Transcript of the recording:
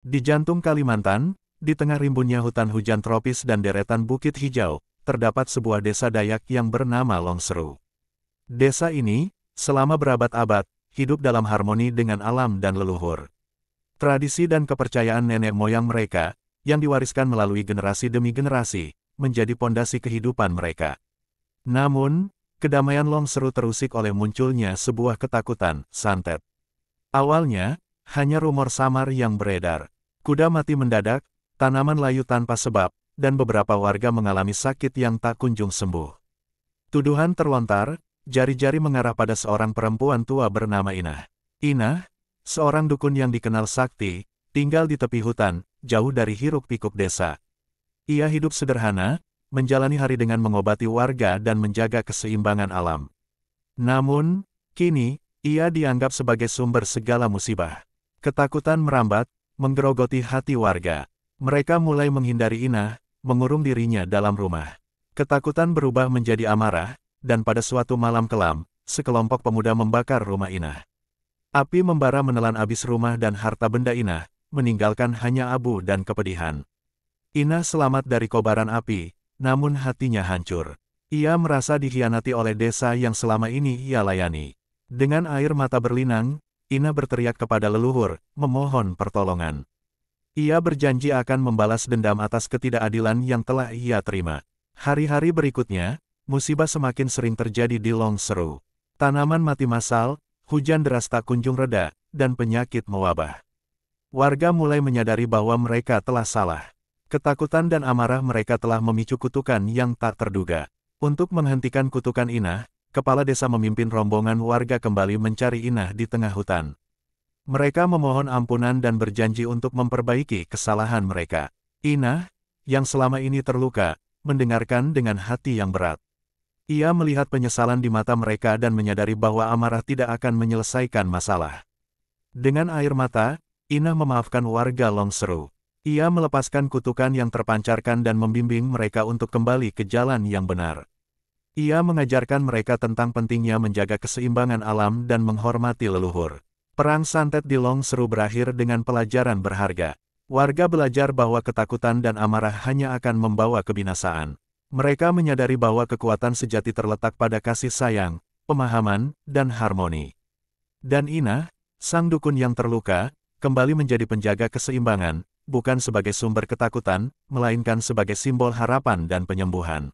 Di jantung Kalimantan, di tengah rimbunnya hutan hujan tropis dan deretan bukit hijau, terdapat sebuah desa Dayak yang bernama Longseru. Desa ini, selama berabad-abad, hidup dalam harmoni dengan alam dan leluhur. Tradisi dan kepercayaan nenek moyang mereka, yang diwariskan melalui generasi demi generasi, menjadi pondasi kehidupan mereka. Namun, kedamaian Longseru terusik oleh munculnya sebuah ketakutan, santet. Awalnya, hanya rumor samar yang beredar. Kuda mati mendadak, tanaman layu tanpa sebab, dan beberapa warga mengalami sakit yang tak kunjung sembuh. Tuduhan terlontar, jari-jari mengarah pada seorang perempuan tua bernama Inah. Inah, seorang dukun yang dikenal sakti, tinggal di tepi hutan, jauh dari hiruk-pikuk desa. Ia hidup sederhana, menjalani hari dengan mengobati warga dan menjaga keseimbangan alam. Namun, kini, ia dianggap sebagai sumber segala musibah. Ketakutan merambat, menggerogoti hati warga. Mereka mulai menghindari Inah, mengurung dirinya dalam rumah. Ketakutan berubah menjadi amarah, dan pada suatu malam kelam, sekelompok pemuda membakar rumah Inah. Api membara menelan habis rumah dan harta benda Inah, meninggalkan hanya abu dan kepedihan. Inah selamat dari kobaran api, namun hatinya hancur. Ia merasa dikhianati oleh desa yang selama ini ia layani. Dengan air mata berlinang, Inah berteriak kepada leluhur, memohon pertolongan. Ia berjanji akan membalas dendam atas ketidakadilan yang telah ia terima. Hari-hari berikutnya, musibah semakin sering terjadi di Longseru. Tanaman mati massal, hujan deras tak kunjung reda, dan penyakit mewabah. Warga mulai menyadari bahwa mereka telah salah. Ketakutan dan amarah mereka telah memicu kutukan yang tak terduga. Untuk menghentikan kutukan Inah, kepala desa memimpin rombongan warga kembali mencari Inah di tengah hutan. Mereka memohon ampunan dan berjanji untuk memperbaiki kesalahan mereka. Inah, yang selama ini terluka, mendengarkan dengan hati yang berat. Ia melihat penyesalan di mata mereka dan menyadari bahwa amarah tidak akan menyelesaikan masalah. Dengan air mata, Inah memaafkan warga Longseru. Ia melepaskan kutukan yang terpancarkan dan membimbing mereka untuk kembali ke jalan yang benar. Ia mengajarkan mereka tentang pentingnya menjaga keseimbangan alam dan menghormati leluhur. Perang santet di Longseru berakhir dengan pelajaran berharga. Warga belajar bahwa ketakutan dan amarah hanya akan membawa kebinasaan. Mereka menyadari bahwa kekuatan sejati terletak pada kasih sayang, pemahaman, dan harmoni. Dan Inah, sang dukun yang terluka, kembali menjadi penjaga keseimbangan, bukan sebagai sumber ketakutan, melainkan sebagai simbol harapan dan penyembuhan.